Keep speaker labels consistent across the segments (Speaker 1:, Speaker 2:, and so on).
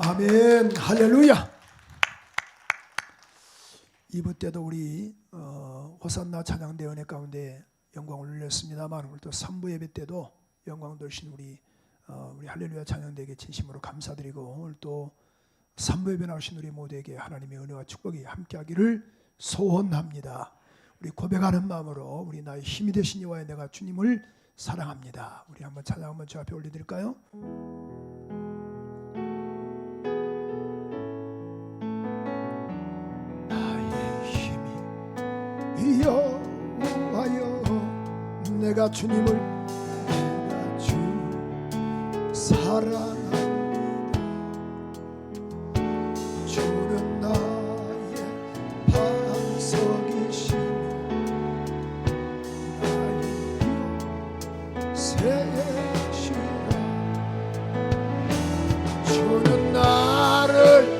Speaker 1: 아멘. 할렐루야. 2부 때도 우리 호산나 찬양대 은혜 가운데 영광을 올렸습니다만 오늘 또 3부 예배 때도 영광 돌신 우리 할렐루야 찬양대에게 진심으로 감사드리고 오늘 또 3부 예배 나오신 우리 모두에게 하나님의 은혜와 축복이 함께하기를 소원합니다. 우리 고백하는 마음으로 우리 나의 힘이 되신 여호와의 내가 주님을 사랑합니다. 우리 한번 찬양 한번 저 앞에 올려드릴까요? 여호와여 내가 주님을 사랑합니다. 주는 나의 반석이시며 나의 새시라. 주는 나를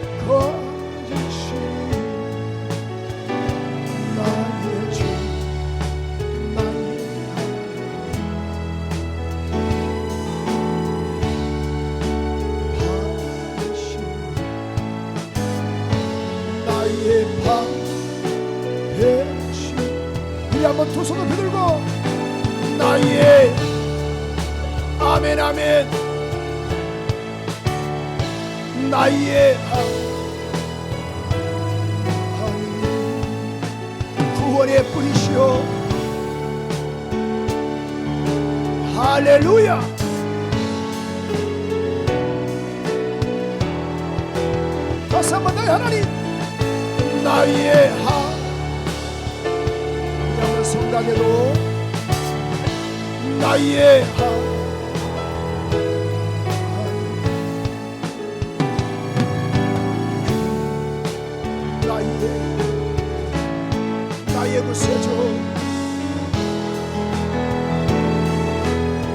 Speaker 1: 한번 두 손을 들고 나의 아멘 아멘 나의 구원의 뿌리시오. 할렐루야. 다시 한번 나의 하나님 나의 생각에도 나의 구세주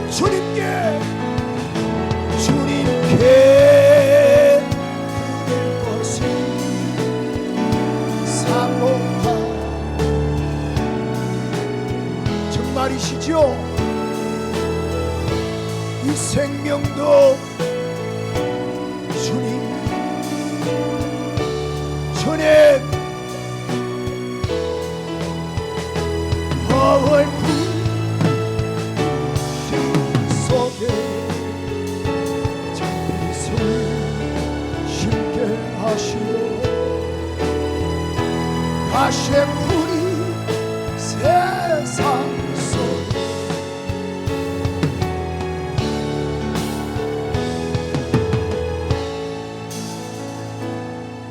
Speaker 1: 주님께 드릴 것을 사모하 말이시죠. 이 생명도 주님 허울 속에 장빛을 심게 하시고 가시의 풀이 세상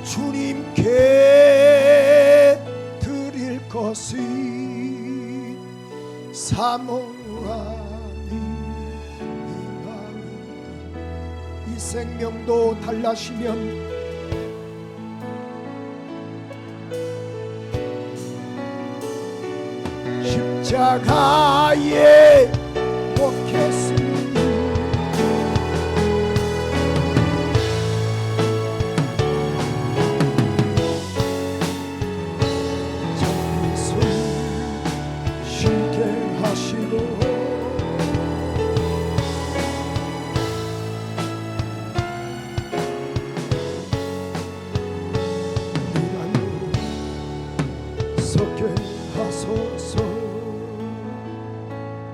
Speaker 1: 주님께 드릴 것이 사모하니 이 생명도 달라시면 십자가에 못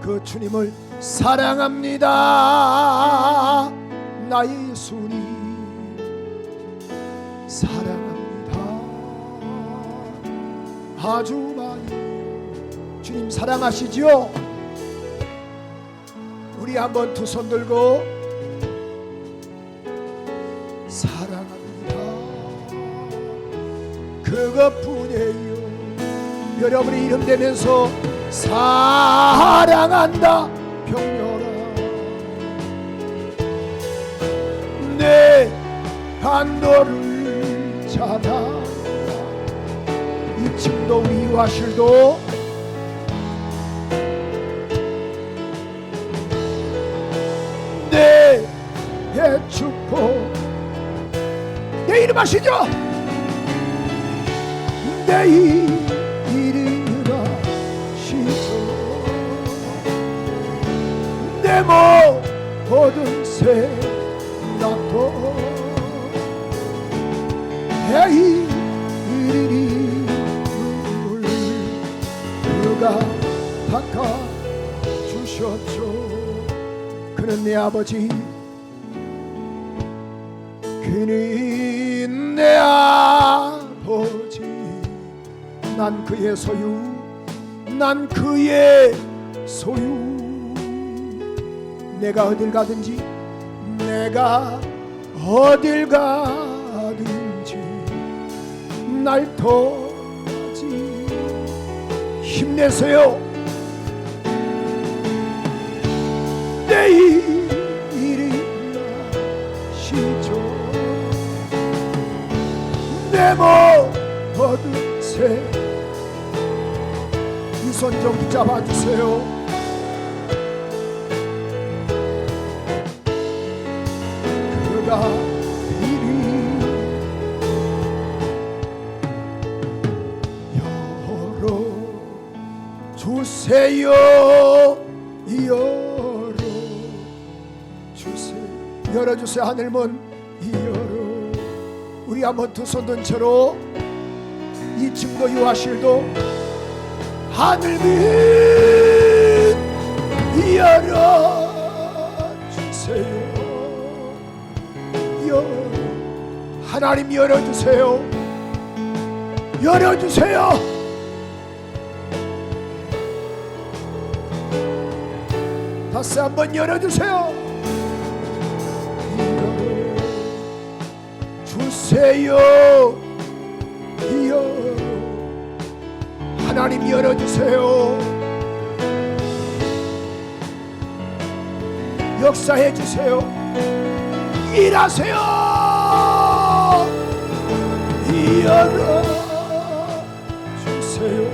Speaker 1: 그 주님을 사랑합니다. 나의 예수님 사랑합니다. 아주 많이. 주님 사랑하시지요? 우리 한번 두 손 들고 사랑합니다. 그것뿐이에요. 여러분의 이름 대면서 사랑한다 병렬아. 내 반도를 찾아. 2층도 위와실도 내 축복. 내 이름 아시죠? 내 이름 아시죠? 내 모든 생각도 내 이름을 그가 닦아주셨죠. 그는 내 아버지, 그는 내 아버지. 난 그의 소유, 난 그의 소유. 내가 어딜 가든지, 내가 어딜 가든지 날 도와지. 힘내세요. 내 이름 아시죠? 내 모든 새. 이 손 좀 붙잡아 주세요. 그가 이리 열어 주세요. 열어주세요. 하늘문 열어. 우리 한번 두 손 든 채로 2층도 유아실도 하늘문 열어주세요. 하나님 열어주세요. 열어주세요. 다시 한번 열어주세요. 주세요. 하나님 열어주세요. 역사해 주세요. 일하세요. 열어주세요.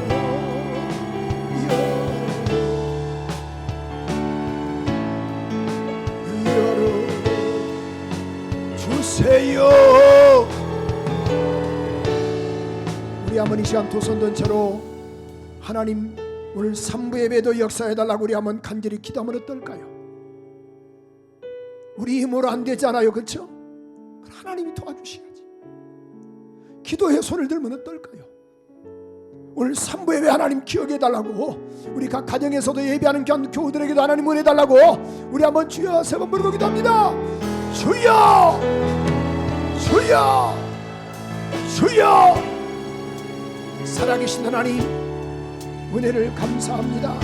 Speaker 1: 열어주세요. 우리 한번 이 시간 두 손 든 채로 하나님 오늘 3부 예배도 역사해달라고 우리 한번 간절히 기도하면 어떨까요? 우리 힘으로 안 되잖아요, 그렇죠? 하나님이 도와주셔야지. 기도해 손을 들면 어떨까요? 오늘 3부 예배 하나님 기억해달라고, 우리 각 가정에서도 예배하는 교우들에게도 하나님 은혜달라고 우리 한번 주여 3번 부르고 기도합니다. 주여, 주여, 주여. 살아계신 하나님 은혜를 감사합니다.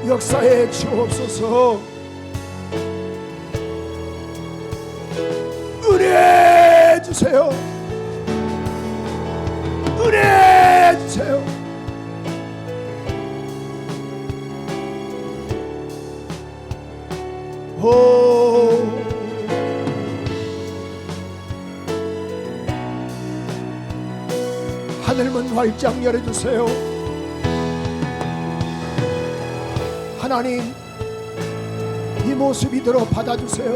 Speaker 1: 역사해 주옵소서. 은혜 주세요. 은혜 주세요. 오, 하늘문 활짝 열어주세요. 하나님 이 모습 이대로 받아주세요.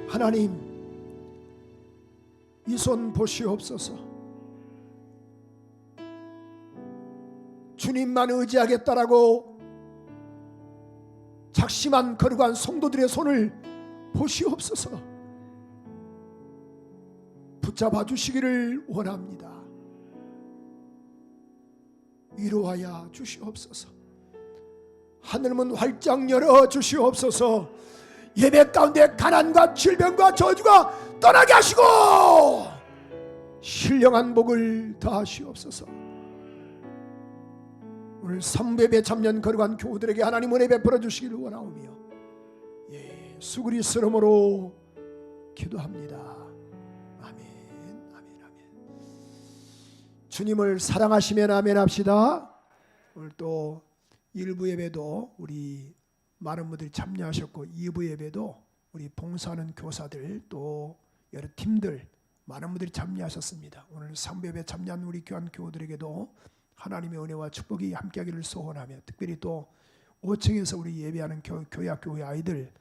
Speaker 1: 하나님 이 손 보시옵소서. 주님만 의지하겠다라고 작심한 거룩한 성도들의 손을 보시옵소서. 붙잡아 주시기를 원합니다. 위로하여 주시옵소서. 하늘문 활짝 열어 주시옵소서. 예배 가운데 가난과 질병과 저주가 떠나게 하시고 신령한 복을 더하시옵소서. 오늘 3예배 참여한 거룩한 교우들에게 하나님 은혜 베풀어 주시기를 원하오며 예수 그리스도로 기도합니다. 아멘, 아멘, 아멘. 주님을 사랑하시면 아멘 합시다. 오늘 또 1부 예배도 우리 많은 분들이 참여하셨고 2부 예배도 우리 봉사하는 교사들 또 여러 팀들 많은 분들이 참여하셨습니다. 오늘 3부 예배 참여한 우리 귀한 교우들에게도 하나님의 은혜와 축복이 함께하기를 소원하며 특별히 또 5층에서 우리 예배하는 교회학교의 아이들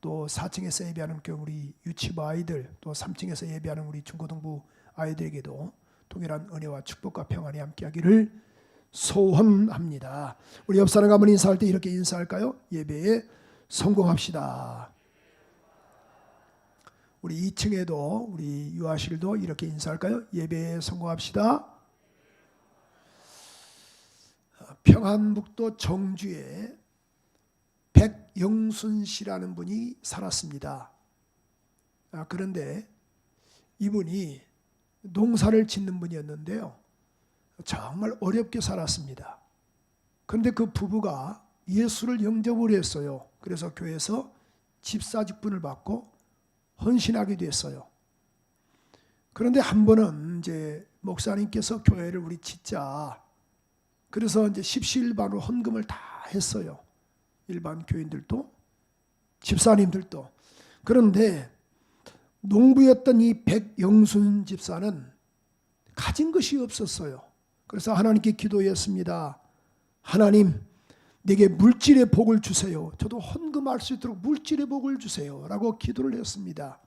Speaker 1: 또 4층에서 예배하는 우리 유치부 아이들 또 3층에서 예배하는 우리 중고등부 아이들에게도 동일한 은혜와 축복과 평안이 함께하기를 소원합니다. 우리 옆 사람 가면 인사할 때 이렇게 인사할까요? 예배에 성공합시다. 우리 2층에도 우리 유아실도 이렇게 인사할까요? 예배에 성공합시다. 평안북도 정주에 백영순 씨라는 분이 살았습니다. 그런데 이분이 농사를 짓는 분이었는데요. 정말 어렵게 살았습니다. 그런데 그 부부가 예수를 영접을 했어요. 그래서 교회에서 집사 직분을 받고 헌신하게 됐어요. 그런데 한 번은 이제 목사님께서 교회를 우리 짓자. 그래서 이제 십시일반으로 헌금을 다 했어요. 일반 교인들도 집사님들도. 그런데 농부였던 이 백영순 집사는 가진 것이 없었어요. 그래서 하나님께 기도했습니다. 하나님, 내게 물질의 복을 주세요. 저도 헌금할 수 있도록 물질의 복을 주세요. 라고 기도를 했습니다.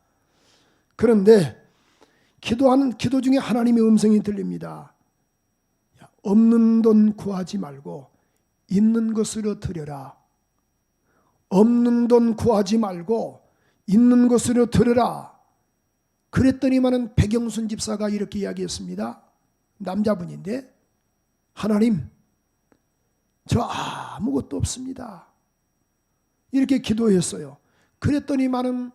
Speaker 1: 그런데 기도하는 기도 중에 하나님의 음성이 들립니다. 없는 돈 구하지 말고 있는 것으로 드려라. 없는 돈 구하지 말고 있는 것으로 드려라. 그랬더니만은 백영순 집사가 이렇게 이야기했습니다. 남자분인데 하나님, 저 아무것도 없습니다. 이렇게 기도했어요. 그랬더니만은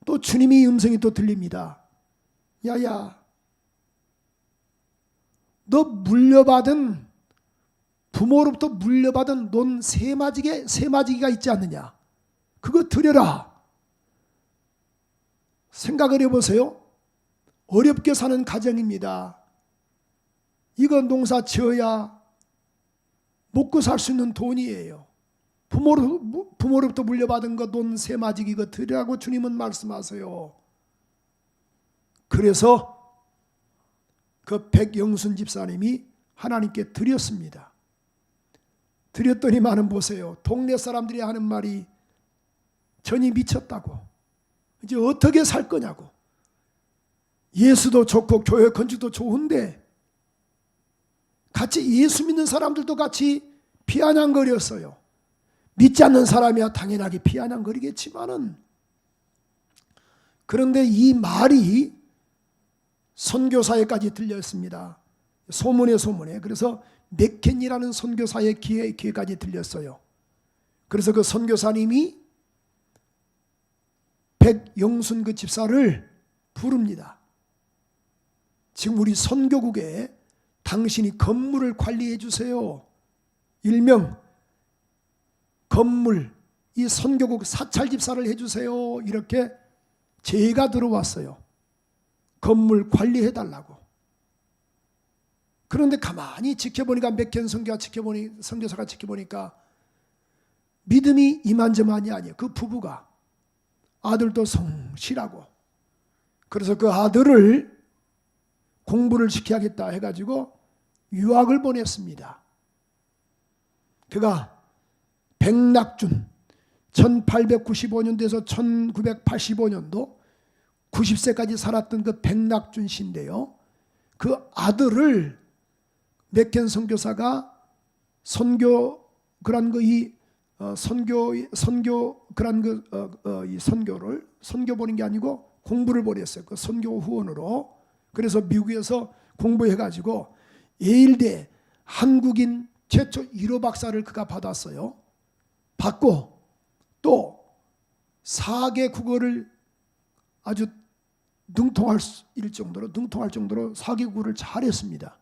Speaker 1: 또 주님의 음성이 또 들립니다. 야야, 너 물려받은 부모로부터 물려받은 논 세마지기가 있지 않느냐? 그거 드려라. 생각을 해보세요. 어렵게 사는 가정입니다. 이거 농사 지어야 먹고 살 수 있는 돈이에요. 부모로부터 물려받은 거 논 세마지기 이거 드리라고 주님은 말씀하세요. 그래서 그 백영순 집사님이 하나님께 드렸습니다. 드렸더니만은 보세요. 동네 사람들이 하는 말이 전이 미쳤다고. 이제 어떻게 살 거냐고. 예수도 좋고 교회 건축도 좋은데 같이 예수 믿는 사람들도 같이 비아냥거렸어요. 믿지 않는 사람이야 당연하게 비아냥거리겠지만은, 그런데 이 말이 선교사에까지 들렸습니다. 소문에. 그래서 맥켄이라는 선교사의 귀에까지 들렸어요. 그래서 그 선교사님이 백영순 그 집사를 부릅니다. 지금 우리 선교국에 당신이 건물을 관리해 주세요. 일명 건물, 이 선교국 사찰 집사를 해주세요. 이렇게 제의가 들어왔어요. 건물 관리해 달라고. 그런데 가만히 지켜보니까 맥켄 선교사가 지켜보니까 믿음이 이만저만이 아니에요. 그 부부가 아들도 성실하고, 그래서 그 아들을 공부를 시켜야겠다 해가지고 유학을 보냈습니다. 그가 백낙준 1895년도에서 1985년도 90세까지 살았던 그 백낙준 씨인데요. 그 아들을 맥켄 선교사가 선교 그런 이 선교를 선교 보는 게 아니고 공부를 보냈어요. 그 선교 후원으로. 그래서 미국에서 공부해가지고 예일대 한국인 최초 1호 박사를 그가 받았어요. 받고 또 4개 국어를 아주 능통할 정도로 4개 국어를 잘했습니다.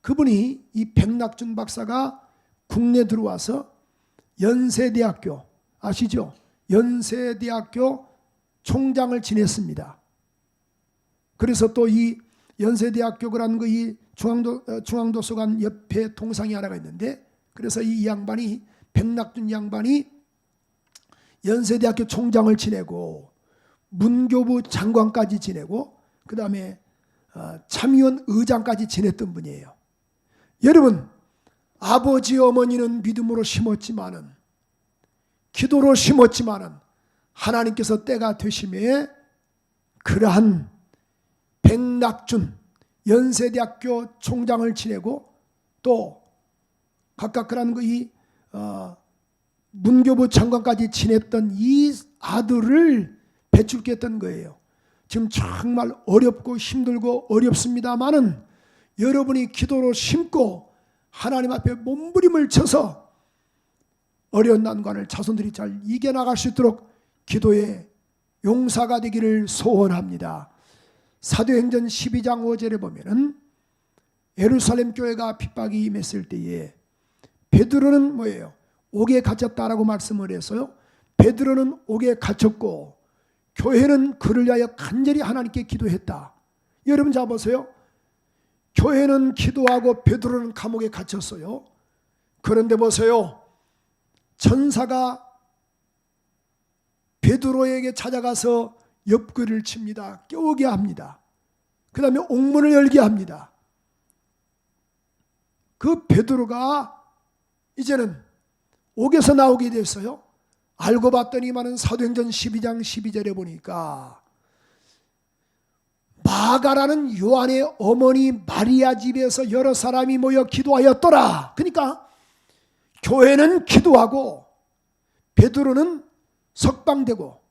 Speaker 1: 그분이 이 백낙준 박사가 국내 들어와서 연세대학교 아시죠? 연세대학교 총장을 지냈습니다. 그래서 또 이 연세대학교라는 거 이 중앙도서관 옆에 동상이 하나가 있는데, 그래서 이 양반이 백낙준 양반이 연세대학교 총장을 지내고 문교부 장관까지 지내고 그 다음에 참의원 의장까지 지냈던 분이에요. 여러분, 아버지 어머니는 믿음으로 심었지만은, 기도로 심었지만은 하나님께서 때가 되심에 그러한 백낙준 연세대학교 총장을 지내고 또 각각 그런 이 문교부 장관까지 지냈던 이 아들을 배출케 했던 거예요. 지금 정말 어렵고 힘들고 어렵습니다만은 여러분이 기도로 심고 하나님 앞에 몸부림을 쳐서 어려운 난관을 자손들이 잘 이겨나갈 수 있도록 기도의 용사가 되기를 소원합니다. 사도행전 12장 5절에 보면은 예루살렘 교회가 핍박이 임했을 때에 베드로는 뭐예요? 옥에 갇혔다라고 말씀을 해서요. 베드로는 옥에 갇혔고 교회는 그를 위하여 간절히 하나님께 기도했다. 여러분 자 보세요. 교회는 기도하고 베드로는 감옥에 갇혔어요. 그런데 보세요. 천사가 베드로에게 찾아가서 옆구리를 칩니다. 깨우게 합니다. 그 다음에 옥문을 열게 합니다. 그 베드로가 이제는 옥에서 나오게 됐어요. 알고 봤더니만은 사도행전 12장 12절에 보니까 마가라는 요한의 어머니 마리아 집에서 여러 사람이 모여 기도하였더라. 그러니까 교회는 기도하고 베드로는 석방되고,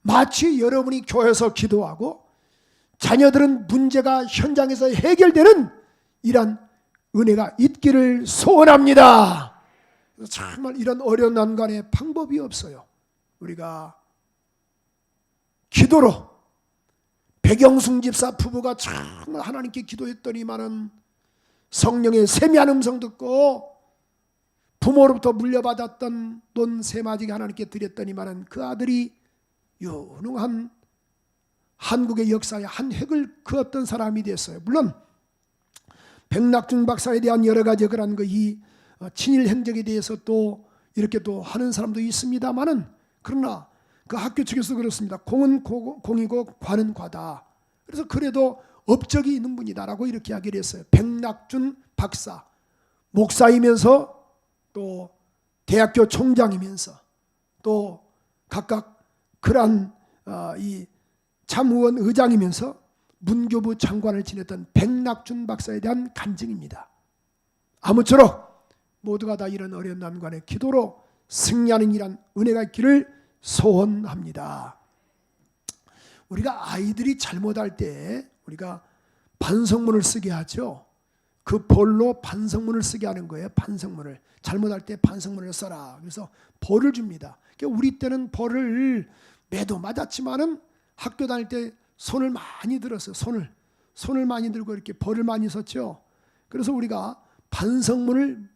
Speaker 1: 마치 여러분이 교회에서 기도하고 자녀들은 문제가 현장에서 해결되는 이런 은혜가 있기를 소원합니다. 정말 이런 어려운 난관에 방법이 없어요. 우리가 기도로, 백영숙 집사 부부가 정말 하나님께 기도했더니만은 성령의 세미한 음성 듣고 부모로부터 물려받았던 돈 세마지게 하나님께 드렸더니만은 그 아들이 유능한 한국의 역사에 한 획을 그었던 사람이 됐어요. 물론 백낙준 박사에 대한 여러 가지 그런 이 친일 행적에 대해서 또 이렇게 또 하는 사람도 있습니다만은, 그러나 그 학교 측에서 그렇습니다. 공은 공이고 과는 과다. 그래서 그래도 업적이 있는 분이다라고 이렇게 이야기를 했어요. 백낙준 박사, 목사이면서 또 대학교 총장이면서 또 각각 그러한 이 참의원 의장이면서 문교부 장관을 지냈던 백낙준 박사에 대한 간증입니다. 아무쪼록 모두가 다 이런 어려운 난관에 기도로 승리하는 이란 은혜가 있기를 소원합니다. 우리가 아이들이 잘못할 때 우리가 반성문을 쓰게 하죠. 그 벌로 반성문을 쓰게 하는 거예요. 반성문을 잘못할 때 반성문을 써라. 그래서 벌을 줍니다. 그러니까 우리 때는 벌을 매도 맞았지만은 학교 다닐 때 손을 많이 들었어요. 손을 많이 들고 이렇게 벌을 많이 썼죠. 그래서 우리가 반성문을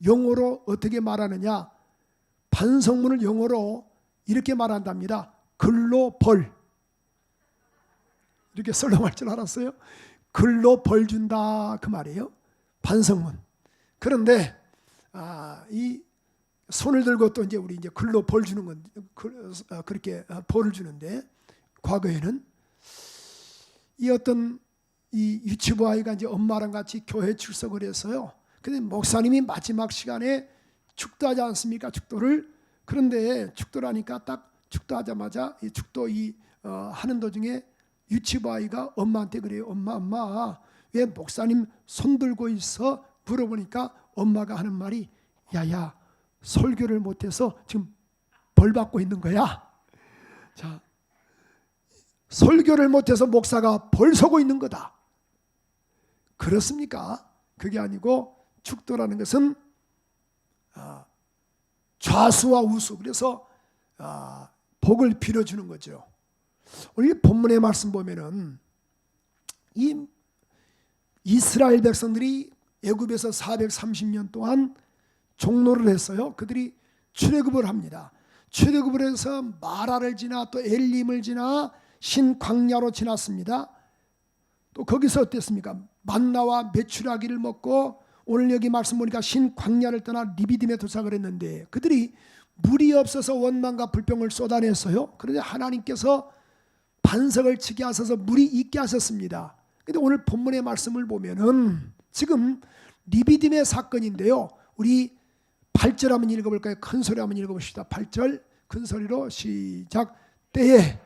Speaker 1: 영어로 어떻게 말하느냐? 반성문을 영어로 이렇게 말한답니다. 글로 벌. 이렇게 썰렁할 줄 알았어요? 글로 벌 준다 그 말이에요. 반성문. 그런데 이 손을 들고 또 이제 우리 이제 글로 벌 주는 건 그렇게 벌을 주는데, 과거에는 이 어떤 이 유치부 아이가 이제 엄마랑 같이 교회 출석을 했어요. 근데 목사님이 마지막 시간에 축도하지 않습니까? 축도를. 그런데 축도를 하니까 딱 축도하자마자 이 축도 하는 도중에 유치부 아이가 엄마한테 그래요. 엄마 왜 목사님 손 들고 있어? 물어보니까 엄마가 하는 말이, 야야 설교를 못해서 지금 벌 받고 있는 거야. 자, 설교를 못해서 목사가 벌 서고 있는 거다. 그렇습니까? 그게 아니고 축도라는 것은 좌수와 우수, 그래서 복을 빌어주는 거죠. 오늘 본문의 말씀 보면은 이 이스라엘 백성들이 애굽에서 430년 동안 종노를 했어요. 그들이 출애굽을 합니다. 출애굽을 해서 마라를 지나 또 엘림을 지나 신광야로 지났습니다. 또 거기서 어땠습니까? 만나와 메추라기를 먹고 오늘 여기 말씀 보니까 신광야를 떠나 리비딤에 도착을 했는데 그들이 물이 없어서 원망과 불평을 쏟아냈어요. 그런데 하나님께서 반석을 치게 하셔서 물이 있게 하셨습니다. 근데 오늘 본문의 말씀을 보면은 지금 리비딤의 사건인데요. 우리 8절 한번 읽어볼까요? 큰 소리 한번 읽어봅시다. 8절 큰 소리로 시작. 때에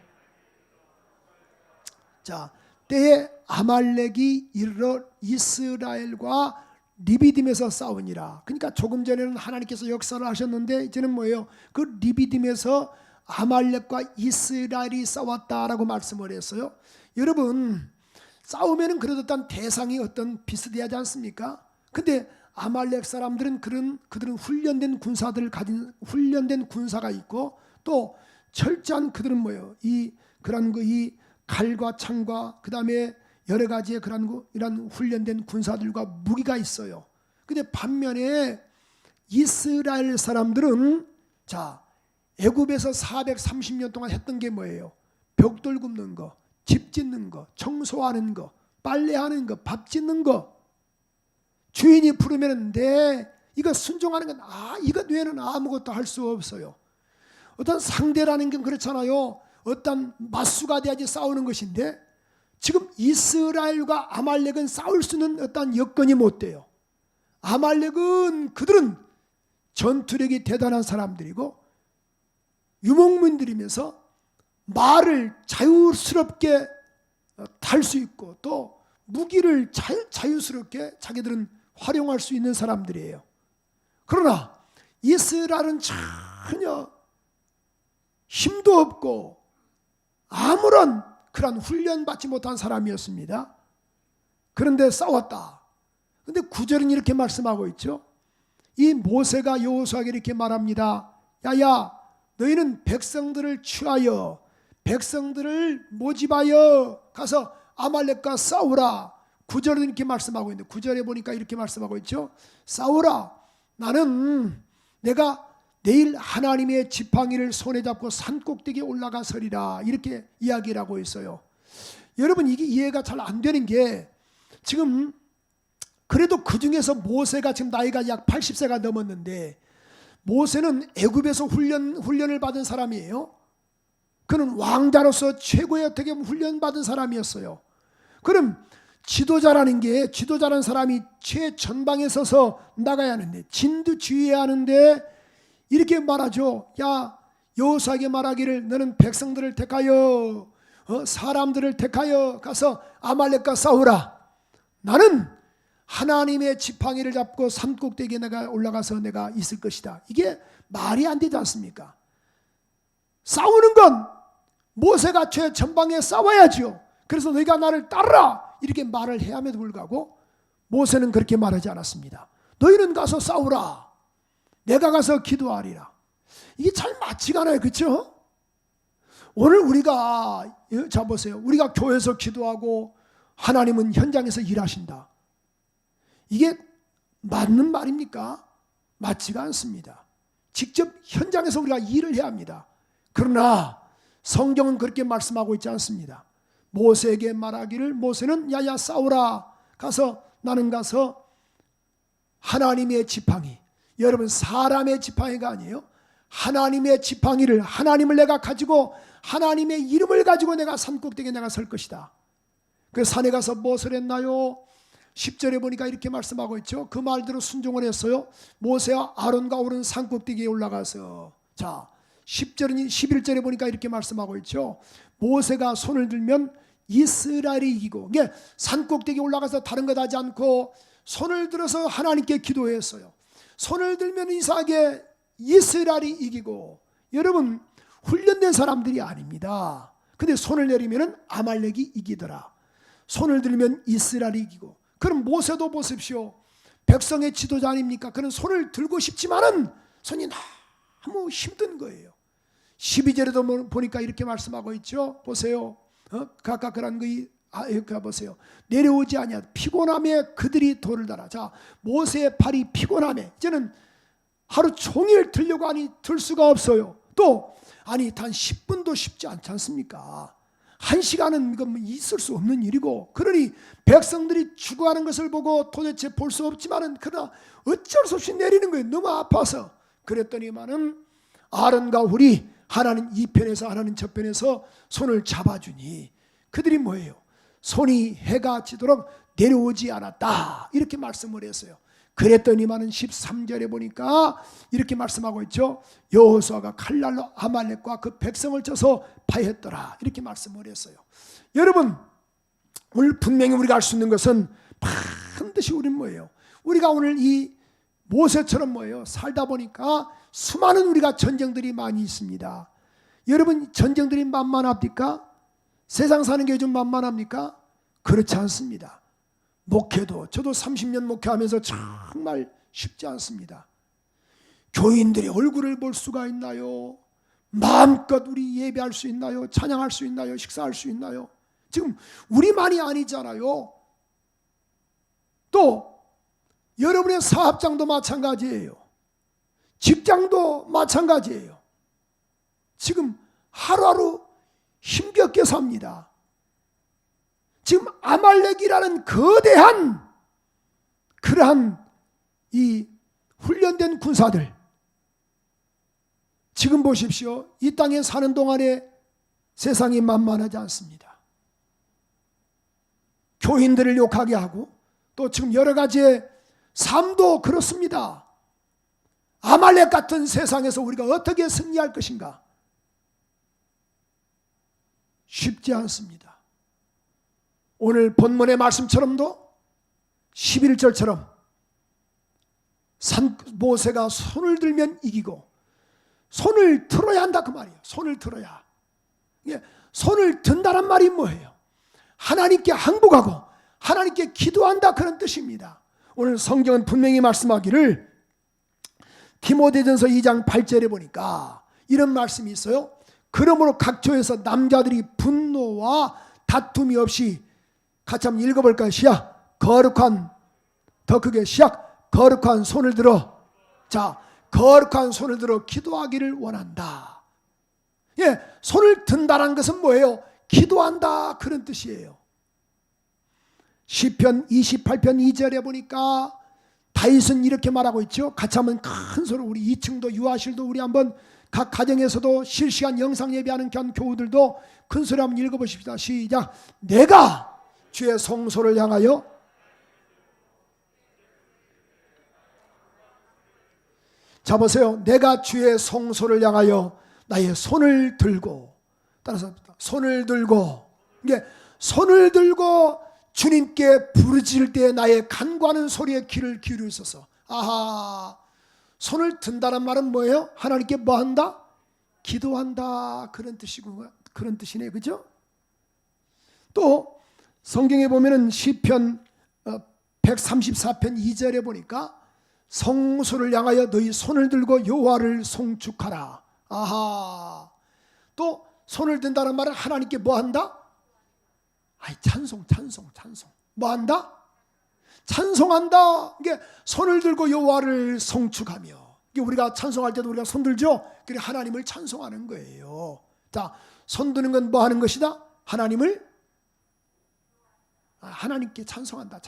Speaker 1: 아말렉이 이르러 이스라엘과 리비딤에서 싸우니라. 그러니까 조금 전에는 하나님께서 역사를 하셨는데 이제는 뭐예요? 그 리비딤에서 아말렉과 이스라엘이 싸웠다라고 말씀을 했어요. 여러분, 싸우면은 그래도 어떤 대상이 어떤 비슷해하지 않습니까? 근데 아말렉 사람들은 그들은 훈련된 군사들을 가진 훈련된 군사가 있고 또 철저한 그들은 뭐예요? 이 칼과 창과 그다음에 여러 가지의 이런 훈련된 군사들과 무기가 있어요. 근데 반면에 이스라엘 사람들은 애굽에서 430년 동안 했던 게 뭐예요? 벽돌 굽는 거, 집 짓는 거, 청소하는 거, 빨래하는 거, 밥 짓는 거. 주인이 부르면 이거 순종하는 건 이거 외에는 아무것도 할 수 없어요. 어떤 상대라는 게 그렇잖아요. 어떤 맞수가 돼야지 싸우는 것인데 지금 이스라엘과 아말렉은 싸울 수 있는 어떤 여건이 못 돼요. 아말렉은 그들은 전투력이 대단한 사람들이고 유목민들이면서 말을 자유스럽게 탈 수 있고 또 무기를 자유스럽게 자기들은 활용할 수 있는 사람들이에요. 그러나 이스라엘은 전혀 힘도 없고 아무런 그런 훈련받지 못한 사람이었습니다. 그런데 싸웠다. 그런데 9절은 이렇게 말씀하고 있죠. 이 모세가 여호수아에게 이렇게 말합니다. 야야, 너희는 백성들을 취하여 백성들을 모집하여 가서 아말렉과 싸우라. 9절은 이렇게 말씀하고 있는데 9절에 보니까 이렇게 말씀하고 있죠. 싸우라. 나는 내가 내일 하나님의 지팡이를 손에 잡고 산꼭대기에 올라가 서리라. 이렇게 이야기를 하고 있어요. 여러분, 이게 이해가 잘 안 되는 게 지금 그래도 그 중에서 모세가 지금 나이가 약 80세가 넘었는데 모세는 애굽에서 훈련을 받은 사람이에요. 그는 왕자로서 최고의 어떻게 보면 훈련받은 사람이었어요. 그럼 지도자라는 사람이 최전방에 서서 나가야 하는데 진두지휘해야 하는데 이렇게 말하죠. 야, 여호수아에게 말하기를 너는 백성들을 택하여 사람들을 택하여 가서 아말렉과 싸우라. 나는 하나님의 지팡이를 잡고 산꼭대기에 내가 올라가서 내가 있을 것이다. 이게 말이 안 되지 않습니까? 싸우는 건 모세가 최전방에 싸워야죠. 그래서 너희가 나를 따르라 이렇게 말을 해야에도 불구하고 모세는 그렇게 말하지 않았습니다. 너희는 가서 싸우라. 내가 가서 기도하리라. 이게 잘 맞지가 않아요. 그렇죠? 오늘 우리가 보세요. 우리가 교회에서 기도하고 하나님은 현장에서 일하신다. 이게 맞는 말입니까? 맞지가 않습니다. 직접 현장에서 우리가 일을 해야 합니다. 그러나 성경은 그렇게 말씀하고 있지 않습니다. 모세에게 말하기를 모세는 야야 싸우라. 나는 가서 하나님의 지팡이, 여러분 사람의 지팡이가 아니에요. 하나님의 지팡이를, 하나님을 내가 가지고 하나님의 이름을 가지고 내가 산꼭대기에 내가 설 것이다. 그 산에 가서 무엇을 했나요? 10절에 보니까 이렇게 말씀하고 있죠. 그 말대로 순종을 했어요. 모세와 아론과 오른 산꼭대기에 올라가서 11절에 보니까 이렇게 말씀하고 있죠. 모세가 손을 들면 이스라엘이 이기고, 이게 산꼭대기에 올라가서 다른 것 하지 않고 손을 들어서 하나님께 기도했어요. 손을 들면 이상하게 이스라엘이 이기고, 여러분 훈련된 사람들이 아닙니다. 근데 손을 내리면 아말렉이 이기더라. 손을 들면 이스라엘이 이기고. 그럼 모세도 보십시오. 백성의 지도자 아닙니까? 그는 손을 들고 싶지만은 손이 너무 힘든 거예요. 12절에도 보니까 이렇게 말씀하고 있죠. 보세요. 각각 그런 거이 여기 보세요. 내려오지 아니하 피곤함에 그들이 돌을 달아. 자, 모세의 팔이 피곤함에 이제는 하루 종일 들려고 하니 들 수가 없어요. 또 아니 단 10분도 쉽지 않지 않습니까? 1시간은 이건 있을 수 없는 일이고, 그러니 백성들이 죽어가는 것을 보고 도대체 볼 수 없지만은 그러나 어쩔 수 없이 내리는 거예요. 너무 아파서. 그랬더니만은 아론과 훌이 하나는 이 편에서 하나는 저 편에서 손을 잡아주니 그들이 뭐예요? 손이 해가 지도록 내려오지 않았다, 이렇게 말씀을 했어요. 그랬더니만은 13절에 보니까 이렇게 말씀하고 있죠. 여호수아가 칼날로 아말렉과 그 백성을 쳐서 파했더라, 이렇게 말씀을 했어요. 여러분, 오늘 분명히 우리가 알 수 있는 것은 반드시 우리는 뭐예요? 우리가 오늘 이 모세처럼 뭐예요? 살다 보니까 수많은 우리가 전쟁들이 많이 있습니다. 여러분, 전쟁들이 만만합니까? 세상 사는 게 요즘 만만합니까? 그렇지 않습니다. 목회도 저도 30년 목회하면서 정말 쉽지 않습니다. 교인들의 얼굴을 볼 수가 있나요? 마음껏 우리 예배할 수 있나요? 찬양할 수 있나요? 식사할 수 있나요? 지금 우리만이 아니잖아요. 또 여러분의 사업장도 마찬가지예요. 직장도 마찬가지예요. 지금 하루하루 힘겹게 삽니다. 지금 아말렉이라는 거대한 그러한 이 훈련된 군사들, 지금 보십시오. 이 땅에 사는 동안에 세상이 만만하지 않습니다. 교인들을 욕하게 하고 또 지금 여러 가지의 삶도 그렇습니다. 아말렉 같은 세상에서 우리가 어떻게 승리할 것인가? 쉽지 않습니다. 오늘 본문의 말씀처럼도 11절처럼 모세가 손을 들면 이기고 손을 들어야 한다, 그 말이에요. 손을 들어야. 손을 든다란 말이 뭐예요? 하나님께 항복하고 하나님께 기도한다, 그런 뜻입니다. 오늘 성경은 분명히 말씀하기를 디모데전서 2장 8절에 보니까 이런 말씀이 있어요. 그러므로 각처에서 남자들이 분노와 다툼이 없이, 같이 한번 읽어볼까요? 시작. 거룩한, 더 크게 시작. 거룩한 손을 들어. 자, 거룩한 손을 들어 기도하기를 원한다. 예, 손을 든다는 것은 뭐예요? 기도한다, 그런 뜻이에요. 시편 28편 2절에 보니까 다윗은 이렇게 말하고 있죠. 같이 한번 큰 소리로, 우리 2층도 유아실도 우리 한번 각 가정에서도 실시간 영상 예배하는 교우들도 큰 소리 한번 읽어보십시다. 시작. 내가 주의 성소를 향하여, 자 보세요. 내가 주의 성소를 향하여 나의 손을 들고, 따라서 손을 들고, 이게 손을 들고 주님께 부르짖을 때 나의 간구하는 소리에 귀를 기울여 있어서, 아하, 손을 든다는 말은 뭐예요? 하나님께 뭐 한다? 기도한다, 그런 뜻이고, 그런 뜻이네, 그죠? 또 성경에 보면은 시편 134편 2절에 보니까 성소를 향하여 너희 손을 들고 여호와를 송축하라. 아하, 또 손을 든다는 말은 하나님께 뭐 한다? 찬송. 뭐 한다? 찬송한다. 이게 손을 들고 여호와를 송축하며, 이게 우리가 찬송할 때도 우리가 손 들죠. 그래, 하나님을 찬송하는 거예요. 자, 손 드는 건 뭐 하는 것이다? 하나님께 찬송한다.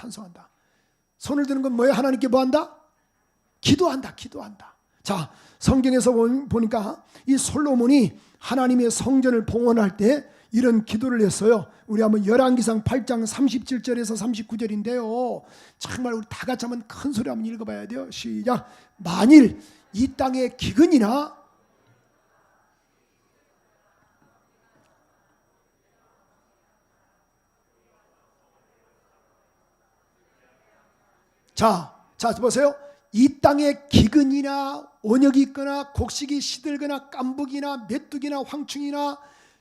Speaker 1: 손을 드는 건 뭐예요? 하나님께 뭐 한다? 기도한다. 자, 성경에서 보니까 이 솔로몬이 하나님의 성전을 봉헌할 때 이런 기도를 했어요. 우리 한번 열왕기상 8장 37절에서 39절인데요. 정말 우리 다 같이 한번 큰 소리 한번 읽어봐야 돼요. 시작. 만일 이 땅에 기근이나, 자 보세요. 이 땅에 기근이나 원역이 있거나 곡식이 시들거나 깐북이나 메뚜기나 황충이나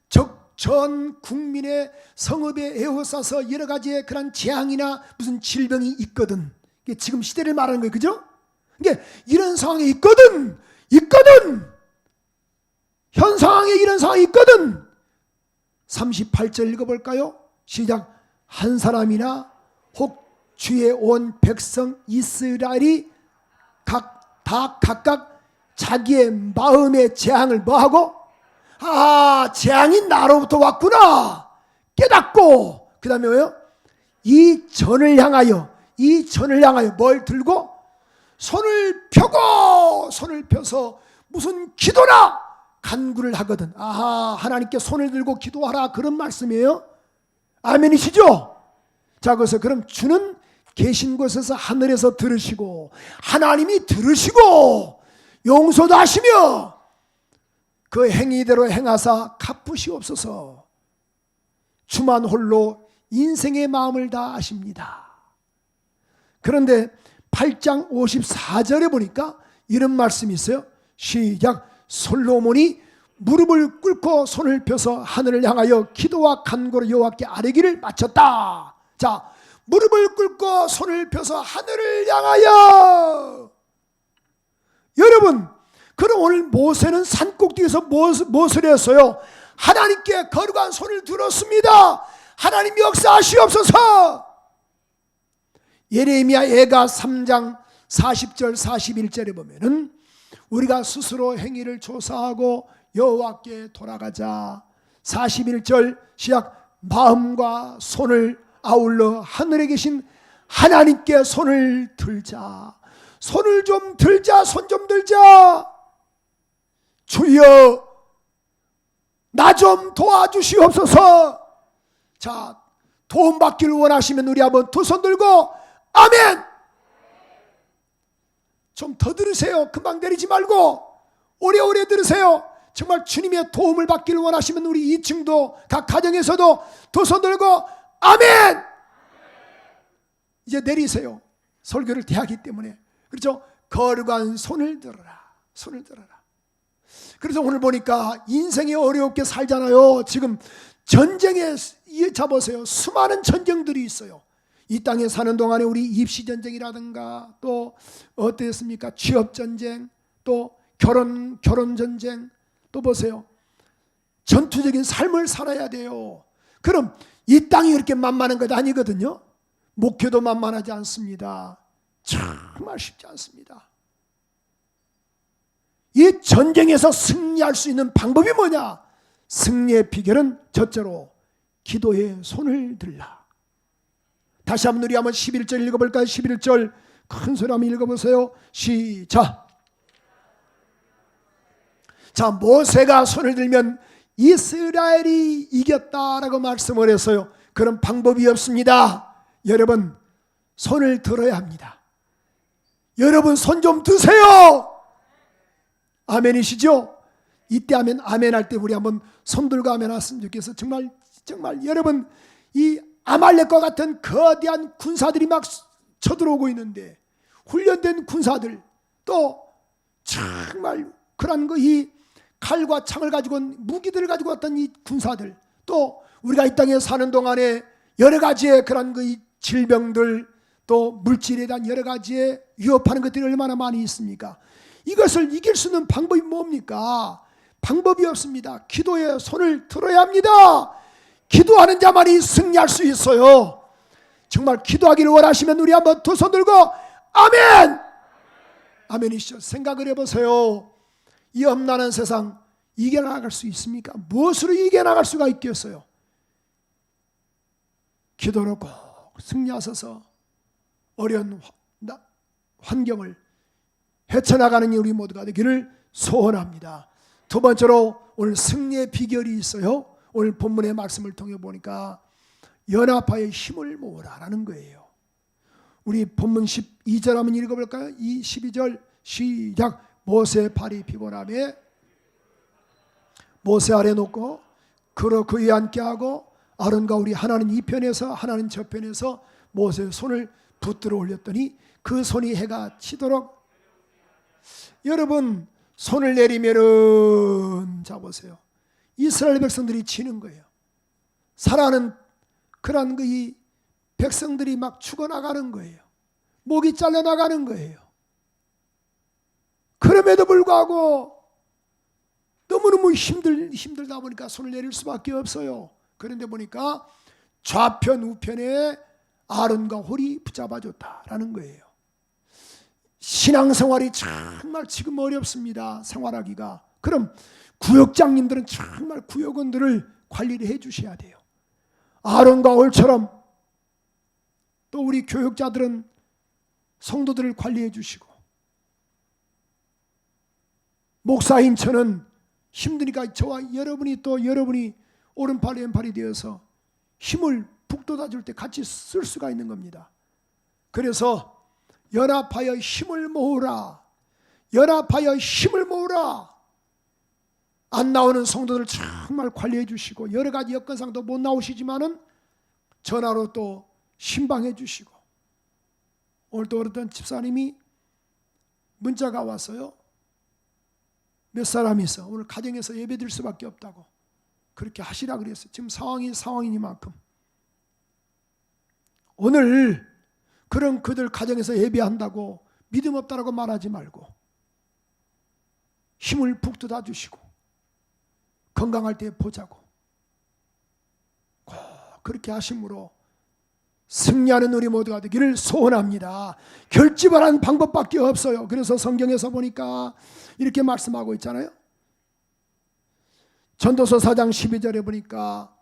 Speaker 1: 전 국민의 성읍에 에워싸서 여러 가지의 그런 재앙이나 무슨 질병이 있거든. 지금 시대를 말하는 거예요. 그죠? 그러니까 이런 상황에 있거든. 현 상황에 이런 상황이 있거든. 38절 읽어볼까요? 시작. 한 사람이나 혹 주의 온 백성 이스라엘이 다 각각 자기의 마음의 재앙을 뭐하고? 재앙이 나로부터 왔구나 깨닫고, 그 다음에 뭐요? 이 전을 향하여 뭘 들고? 손을 펴서 무슨 기도나 간구를 하거든. 하나님께 손을 들고 기도하라, 그런 말씀이에요. 아멘이시죠? 자, 그럼 주는 계신 곳에서 하늘에서 들으시고, 하나님이 들으시고 용서도 하시며 그 행위대로 행하사 갚으시옵소서. 주만 홀로 인생의 마음을 다 아십니다. 그런데 8장 54절에 보니까 이런 말씀이 있어요. 시작. 솔로몬이 무릎을 꿇고 손을 펴서 하늘을 향하여 기도와 간구로 여호와께 아뢰기를 마쳤다. 자, 무릎을 꿇고 손을 펴서 하늘을 향하여. 여러분, 그럼 오늘 모세는 산꼭대기에서 무엇을 했어요? 하나님께 거룩한 손을 들었습니다. 하나님 역사하시옵소서. 예레미야 애가 3장 40절 41절에 보면은 우리가 스스로 행위를 조사하고 여호와께 돌아가자. 41절 시작. 마음과 손을 아울러 하늘에 계신 하나님께 손을 들자. 손을 좀 들자. 손 좀 들자. 주여 나 좀 도와주시옵소서. 자, 도움 받기를 원하시면 우리 한번 두 손 들고 아멘. 좀 더 들으세요. 금방 내리지 말고 오래오래 들으세요. 정말 주님의 도움을 받기를 원하시면 우리 2층도 각 가정에서도 두 손 들고 아멘. 이제 내리세요. 설교를 대하기 때문에. 그렇죠? 거룩한 손을 들어라. 손을 들어라. 그래서 오늘 보니까 인생이 어렵게 살잖아요. 지금 전쟁에 잡으세요. 수많은 전쟁들이 있어요. 이 땅에 사는 동안에 우리 입시전쟁이라든가 또 어땠습니까? 취업전쟁, 또 결혼전쟁, 또 보세요. 전투적인 삶을 살아야 돼요. 그럼 이 땅이 그렇게 만만한 것 아니거든요. 목표도 만만하지 않습니다. 정말 쉽지 않습니다. 이 전쟁에서 승리할 수 있는 방법이 뭐냐? 승리의 비결은 첫째로 기도에 손을 들라. 다시 한번 우리 한번 11절 읽어볼까요? 11절 큰 소리 한번 읽어보세요. 시작. 자, 모세가 손을 들면 이스라엘이 이겼다라고 말씀을 했어요. 그런 방법이 없습니다. 여러분, 손을 들어야 합니다. 여러분, 손 좀 드세요. 아멘이시죠? 이때 하면 아멘 할 때 우리 한번 손 들고 아멘 하셨으면 좋겠어요. 정말 여러분, 이 아말렉과 같은 거대한 군사들이 막 쳐들어오고 있는데, 훈련된 군사들, 또 정말 그런 이 칼과 창을 가지고 무기들을 가지고 왔던 이 군사들, 또 우리가 이 땅에 사는 동안에 여러 가지의 그런 이 질병들, 또 물질에 대한 여러 가지의 위협하는 것들이 얼마나 많이 있습니까? 이것을 이길 수 있는 방법이 뭡니까? 방법이 없습니다. 기도에 손을 들어야 합니다. 기도하는 자만이 승리할 수 있어요. 정말 기도하기를 원하시면 우리 한번 두 손 들고 아멘. 아멘이시죠? 생각을 해보세요. 이 험난한 세상 이겨나갈 수 있습니까? 무엇으로 이겨나갈 수가 있겠어요? 기도로 꼭 승리하셔서 어려운 환경을 헤쳐나가는 우리 모두가 되기를 소원합니다. 두 번째로 오늘 승리의 비결이 있어요. 오늘 본문의 말씀을 통해 보니까 연합하여 힘을 모으라라는 거예요. 우리 본문 12절 한번 읽어볼까요? 이 12절 시작. 모세 발이 피곤함에 모세 아래 놓고 그로 그에 앉게 하고 아론과 우리 하나는 이 편에서 하나는 저 편에서 모세의 손을 붙들어 올렸더니 그 손이 해가 치도록. 여러분, 손을 내리면은 자 보세요. 이스라엘 백성들이 치는 거예요. 살아가는 그런 이 백성들이 막 죽어나가는 거예요. 목이 잘려나가는 거예요. 그럼에도 불구하고 너무너무 힘들다 보니까 손을 내릴 수밖에 없어요. 그런데 보니까 좌편 우편에 아론과 홀이 붙잡아줬다라는 거예요. 신앙생활이 정말 지금 어렵습니다. 생활하기가. 그럼 구역장님들은 정말 구역원들을 관리를 해 주셔야 돼요. 아론과 홀처럼 또 우리 교역자들은 성도들을 관리해 주시고, 목사인 저는 힘드니까 저와 여러분이 오른팔 왼팔이 되어서 힘을 북돋아 줄 때 같이 쓸 수가 있는 겁니다. 그래서 연합하여 힘을 모으라. 연합하여 힘을 모으라. 안 나오는 성도들 정말 관리해 주시고, 여러 가지 여건상도 못 나오시지만은 전화로 또 신방해 주시고, 오늘 또 어떤 집사님이 문자가 왔어요. 몇 사람이 있어. 오늘 가정에서 예배드릴 수밖에 없다고. 그렇게 하시라 그랬어요. 지금 상황이니만큼. 오늘 그런 그들 가정에서 예배한다고 믿음 없다라고 말하지 말고 힘을 북돋아 주시고 건강할 때 보자고 꼭 그렇게 하심으로 승리하는 우리 모두가 되기를 소원합니다. 결집하라는 방법밖에 없어요. 그래서 성경에서 보니까 이렇게 말씀하고 있잖아요. 전도서 4장 12절에 보니까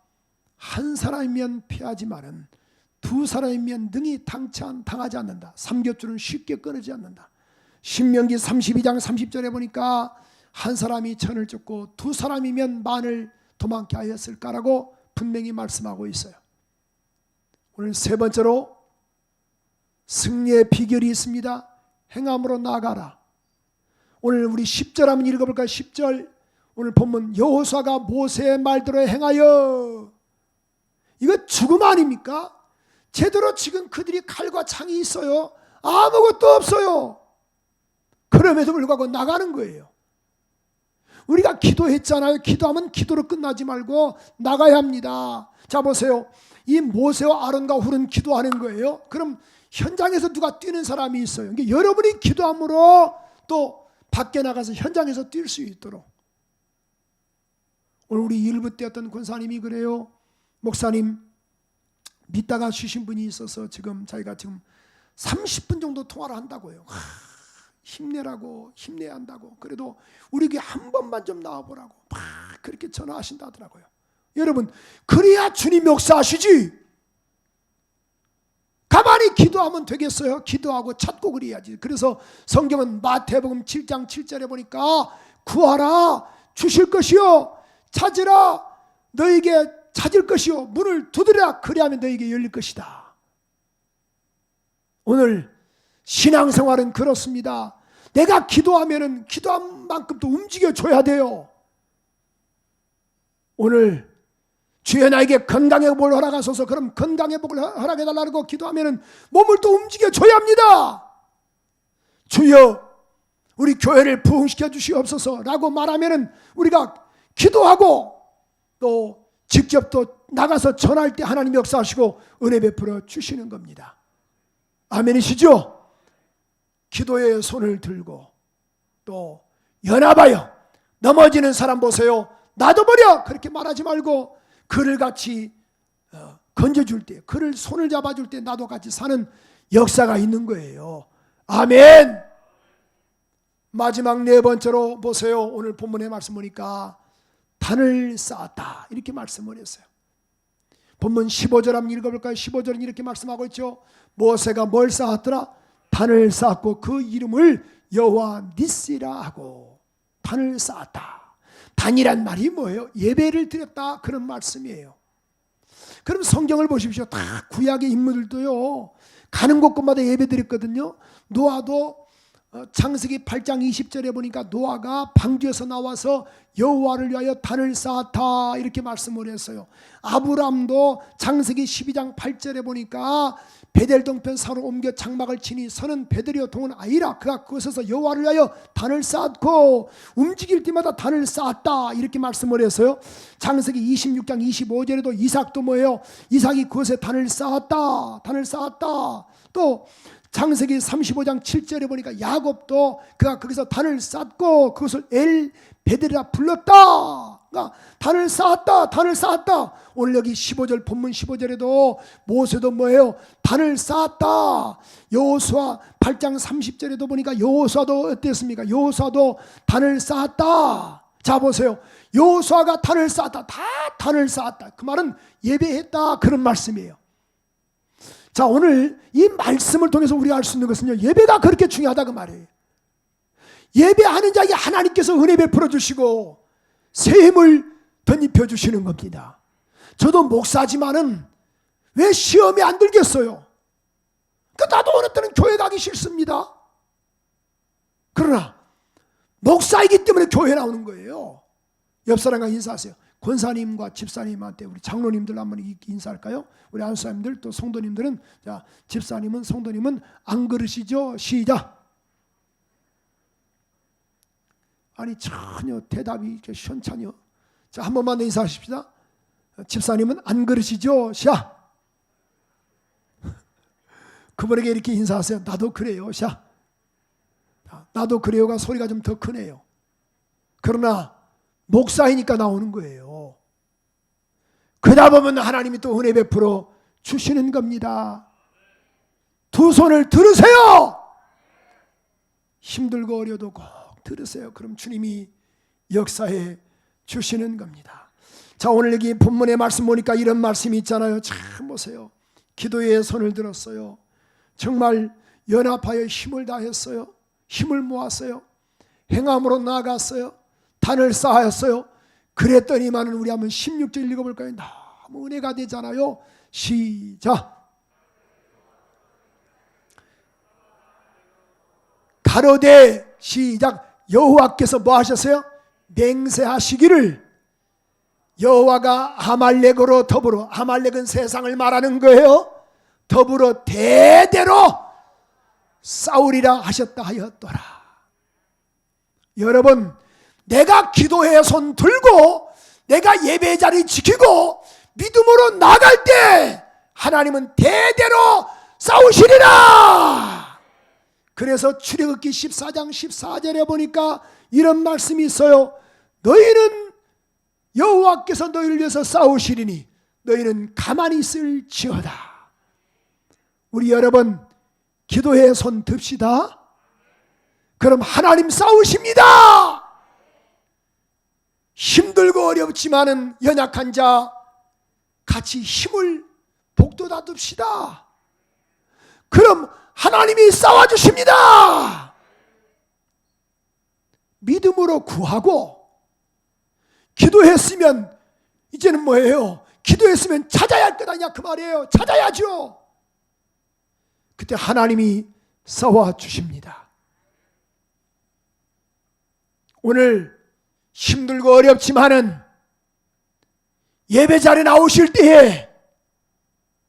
Speaker 1: 한 사람이면 피하지만은 두 사람이면 능히 당하지 않는다. 삼겹줄은 쉽게 끊어지지 않는다. 신명기 32장 30절에 보니까 한 사람이 천을 쫓고 두 사람이면 만을 도망게 하였을까라고 분명히 말씀하고 있어요. 오늘 세 번째로 승리의 비결이 있습니다. 행함으로 나아가라. 오늘 우리 10절 한번 읽어볼까요? 10절 오늘 본문 여호수아가 모세의 말대로 행하여. 이거 죽음 아닙니까? 제대로 지금 그들이 칼과 창이 있어요. 아무것도 없어요. 그럼에도 불구하고 나가는 거예요. 우리가 기도했잖아요. 기도하면 기도로 끝나지 말고 나가야 합니다. 자 보세요. 이 모세와 아론과 훌은 기도하는 거예요. 그럼 현장에서 누가 뛰는 사람이 있어요. 그러니까 여러분이 기도함으로 또 밖에 나가서 현장에서 뛸 수 있도록. 오늘 우리 일부 때 어떤 권사님이 그래요. 목사님 믿다가 쉬신 분이 있어서 자기가 지금 30분 정도 통화를 한다고요. 힘내라고 힘내야 한다고. 그래도 우리 교회 한 번만 좀 나와보라고 막 그렇게 전화하신다 하더라고요. 여러분 그래야 주님 역사하시지. 가만히 기도하면 되겠어요? 기도하고 찾고 그래야지. 그래서 성경은 마태복음 7장 7절에 보니까 구하라 주실 것이요 찾으라 너에게 찾을 것이요 문을 두드리라 그리하면 너에게 열릴 것이다. 오늘 신앙생활은 그렇습니다. 내가 기도하면은 기도한 만큼 또 움직여줘야 돼요. 오늘 주여 나에게 건강의 복을 허락하소서. 그럼 건강의 복을 허락해달라고 기도하면은 몸을 또 움직여줘야 합니다. 주여 우리 교회를 부흥시켜 주시옵소서라고 말하면은 우리가 기도하고 또 직접 또 나가서 전할 때 하나님 역사하시고 은혜 베풀어 주시는 겁니다. 아멘이시죠? 기도에 손을 들고 또 연합하여 넘어지는 사람 보세요. 놔둬버려 그렇게 말하지 말고 그를 같이 건져줄 때, 그를 손을 잡아줄 때 나도 같이 사는 역사가 있는 거예요. 아멘. 마지막 네 번째로 보세요. 오늘 본문의 말씀 보니까 단을 쌓았다 이렇게 말씀을 했어요. 본문 15절 한번 읽어볼까요? 15절은 이렇게 말씀하고 있죠. 모세가 뭘 쌓았더라? 단을 쌓았고 그 이름을 여호와 니시라 하고. 단을 쌓았다. 단이란 말이 뭐예요? 예배를 드렸다 그런 말씀이에요. 그럼 성경을 보십시오. 다 구약의 인물들도요 가는 곳곳마다 예배 드렸거든요. 노아도 창세기 8장 20절에 보니까 노아가 방주에서 나와서 여호와를 위하여 단을 쌓았다 이렇게 말씀을 했어요. 아브람도 창세기 12장 8절에 보니까 베델 동편 산으로 옮겨 장막을 치니 서는 베델이요 동은 아이라 그가 그곳에서 여호와를 위하여 단을 쌓았고 움직일 때마다 단을 쌓았다 이렇게 말씀을 했어요. 창세기 26장 25절에도 이삭도 뭐예요? 이삭이 그곳에 단을 쌓았다 또 창세기 35장 7절에 보니까 야곱도 그가 거기서 단을 쌓고 그것을 엘 베델이라 불렀다. 그러니까 단을 쌓았다. 오늘 여기 15절 본문 15절에도 모세도 뭐예요? 단을 쌓았다. 여호수아 8장 30절에도 보니까 여호수아도 어땠습니까? 여호수아도 단을 쌓았다. 자 보세요. 여호수아가 단을 쌓았다. 다 단을 쌓았다. 그 말은 예배했다 그런 말씀이에요. 자 오늘 이 말씀을 통해서 우리가 알 수 있는 것은요, 예배가 그렇게 중요하다 그 말이에요. 예배하는 자에게 하나님께서 은혜 베풀어 주시고 새 힘을 덧입혀 주시는 겁니다. 저도 목사지만은 왜 시험에 안 들겠어요? 나도 어느 때는 교회 가기 싫습니다. 그러나 목사이기 때문에 교회 나오는 거예요. 옆 사람과 인사하세요. 권사님과 집사님한테 우리 장로님들 한번 인사할까요? 우리 안수사님들 또 성도님들은, 자 집사님은 성도님은 안 그러시죠? 시작. 아니 전혀 대답이 이렇게 시원찮요. 자 한 번만 더 인사하십시다. 집사님은 안 그러시죠? 샤. 그분에게 이렇게 인사하세요. 나도 그래요. 샤. 나도 그래요가 소리가 좀 더 크네요. 그러나 목사이니까 나오는 거예요. 그러다 보면 하나님이 또 은혜 베풀어 주시는 겁니다. 두 손을 들으세요. 힘들고 어려도 꼭 들으세요. 그럼 주님이 역사해 주시는 겁니다. 자 오늘 여기 본문의 말씀 보니까 이런 말씀이 있잖아요. 참 보세요. 기도에 손을 들었어요. 정말 연합하여 힘을 다했어요. 힘을 모았어요. 행함으로 나아갔어요. 단을 쌓았어요. 그랬더니만은 우리 한번 16절 읽어볼까요? 너무 은혜가 되잖아요. 시작. 가로되 시작. 여호와께서 뭐 하셨어요? 맹세하시기를. 여호와가 아말렉으로 더불어, 아말렉은 세상을 말하는 거예요. 더불어 대대로 싸우리라 하셨다 하였더라. 여러분, 내가 기도해 손 들고 내가 예배 자리 지키고 믿음으로 나갈 때 하나님은 대대로 싸우시리라. 그래서 출애굽기 14장 14절에 보니까 이런 말씀이 있어요. 너희는 여호와께서 너희를 위해서 싸우시리니 너희는 가만히 있을지어다. 우리 여러분 기도해 손 듭시다. 그럼 하나님 싸우십니다. 힘들고 어렵지만은 연약한 자 같이 힘을 복돋아 둡시다. 그럼 하나님이 싸워주십니다. 믿음으로 구하고 기도했으면 이제는 뭐예요? 기도했으면 찾아야 할 것 아니냐 그 말이에요. 찾아야죠. 그때 하나님이 싸워주십니다. 오늘 힘들고 어렵지만은 예배 자리에 나오실 때에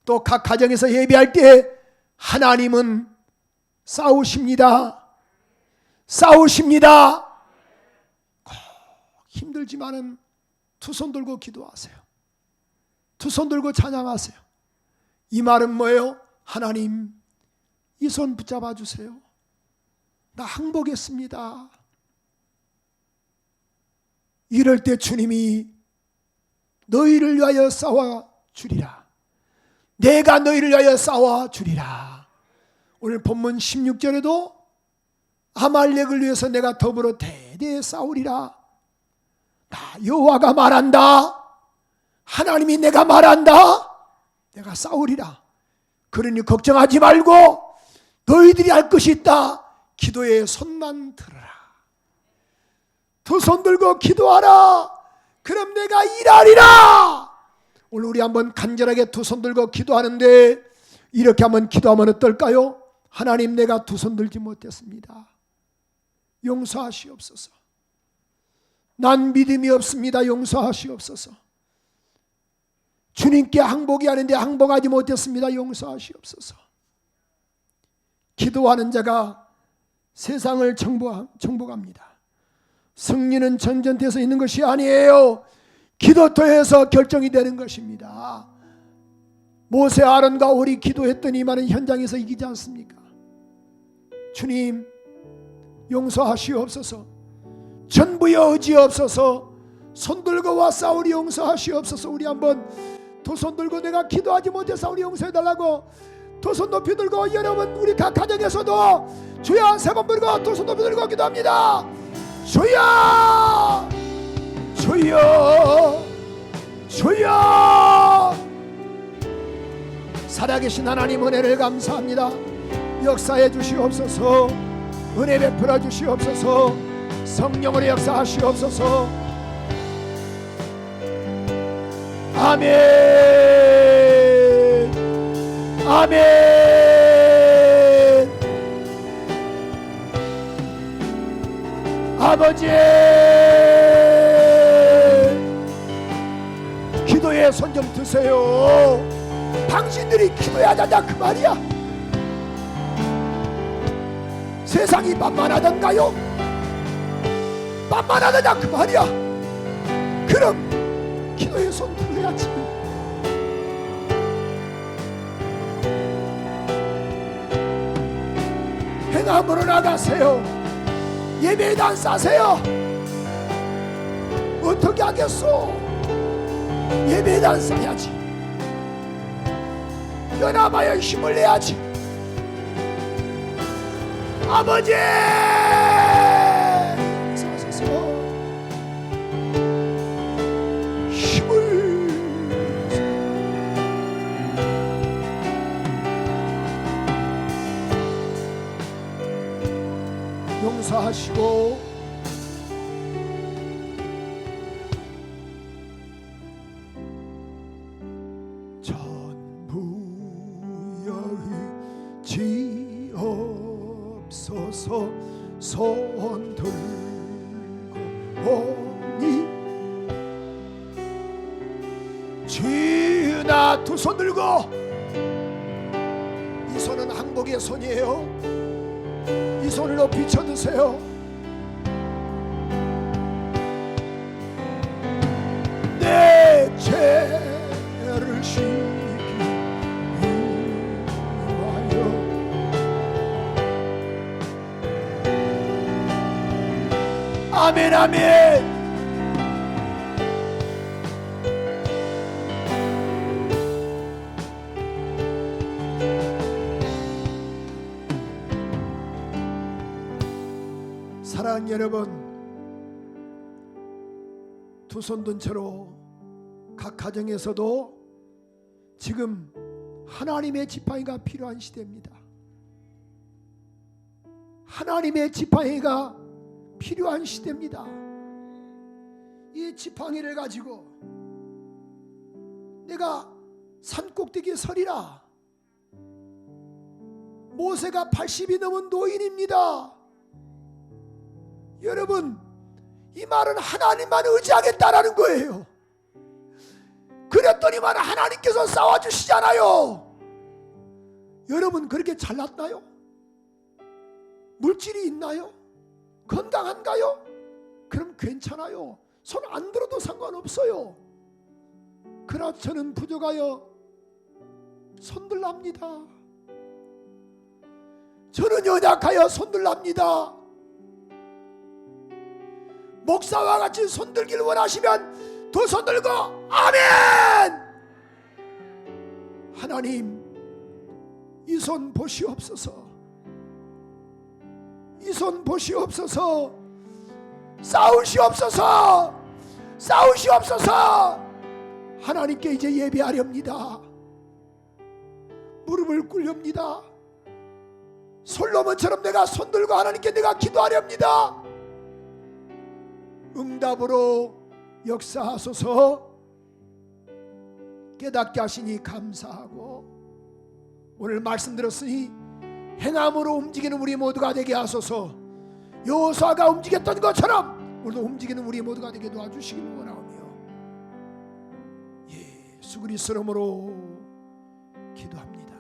Speaker 1: 또 각 가정에서 예배할 때에 하나님은 싸우십니다. 싸우십니다. 힘들지만은 두 손 들고 기도하세요. 두 손 들고 찬양하세요. 이 말은 뭐예요? 하나님 이 손 붙잡아 주세요. 나 항복했습니다. 이럴 때 주님이 너희를 위하여 싸워 주리라. 내가 너희를 위하여 싸워 주리라. 오늘 본문 16절에도 아말렉을 위해서 내가 더불어 대대에 싸우리라. 나 여호와가 말한다. 하나님이 내가 말한다. 내가 싸우리라. 그러니 걱정하지 말고 너희들이 할 것이 있다. 기도에 손만 들어라. 두 손 들고 기도하라. 그럼 내가 일하리라. 오늘 우리 한번 간절하게 두 손 들고 기도하는데 이렇게 한번 기도하면 어떨까요? 하나님 내가 두 손 들지 못했습니다. 용서하시옵소서. 난 믿음이 없습니다. 용서하시옵소서. 주님께 항복이 하는데 항복하지 못했습니다. 용서하시옵소서. 기도하는 자가 세상을 정복합니다. 승리는 전전대에서 있는 것이 아니에요. 기도터에서 결정이 되는 것입니다. 모세 아론과 오리 기도했더니만은 현장에서 이기지 않습니까? 주님 용서하시옵소서. 전부의 의지없어서 손들고 와 싸우리 용서하시옵소서. 우리 한번 두 손 들고 내가 기도하지 못해서 우리 용서해달라고 두 손 높이 들고, 여러분 우리 각 가정에서도 주여 세 번 부르고 두 손 높이 들고 기도합니다. 주여 주여 주여. 살아계신 하나님 은혜를 감사합니다. 역사해 주시옵소서. 은혜 베풀어 주시옵소서. 성령으로 역사하시옵소서. 아멘 아멘. 아버지 기도에 손 좀 드세요. 당신들이 기도해야 한다 그 말이야. 세상이 만만하던가요? 만만하다 그 말이야. 그럼 기도에 손 들어야지. 행함으로 나가세요. 예배단 싸세요. 어떻게 하겠소? 예배단 싸야지. 연합하여 힘을 내야지. 아버지 사소서 힘을 용서하시고 지옵소서. 손 들고 오니 주나 두 손 들고. 이 손은 항복의 손이에요. 이 손을 높이 쳐드세요. 내 죄를 아멘 아멘. 사랑하는 여러분, 두 손 든 채로 각 가정에서도 지금 하나님의 지팡이가 필요한 시대입니다. 하나님의 지팡이가 필요한 시대입니다. 이 지팡이를 가지고 내가 산꼭대기에 서리라. 모세가 80이 넘은 노인입니다. 여러분, 이 말은 하나님만 의지하겠다라는 거예요. 그랬더니만 하나님께서 싸워주시잖아요. 여러분, 그렇게 잘났나요? 물질이 있나요? 건강한가요? 그럼 괜찮아요. 손 안 들어도 상관없어요. 그러나 저는 부족하여 손들랍니다. 저는 연약하여 손들랍니다. 목사와 같이 손들기를 원하시면 두 손 들고 아멘. 하나님, 이 손 보시옵소서. 이 손 보시옵소서. 싸우시옵소서. 싸우시옵소서. 하나님께 이제 예배하렵니다. 무릎을 꿇렵니다. 솔로몬처럼 내가 손들고 하나님께 내가 기도하렵니다. 응답으로 역사하소서. 깨닫게 하시니 감사하고, 오늘 말씀 들었으니 행함으로 움직이는 우리 모두가 되게 하소서. 여호수아가 움직였던 것처럼 오늘도 움직이는 우리 모두가 되게 도와주시기를 원하오며 예수 그리스도 이름으로 기도합니다.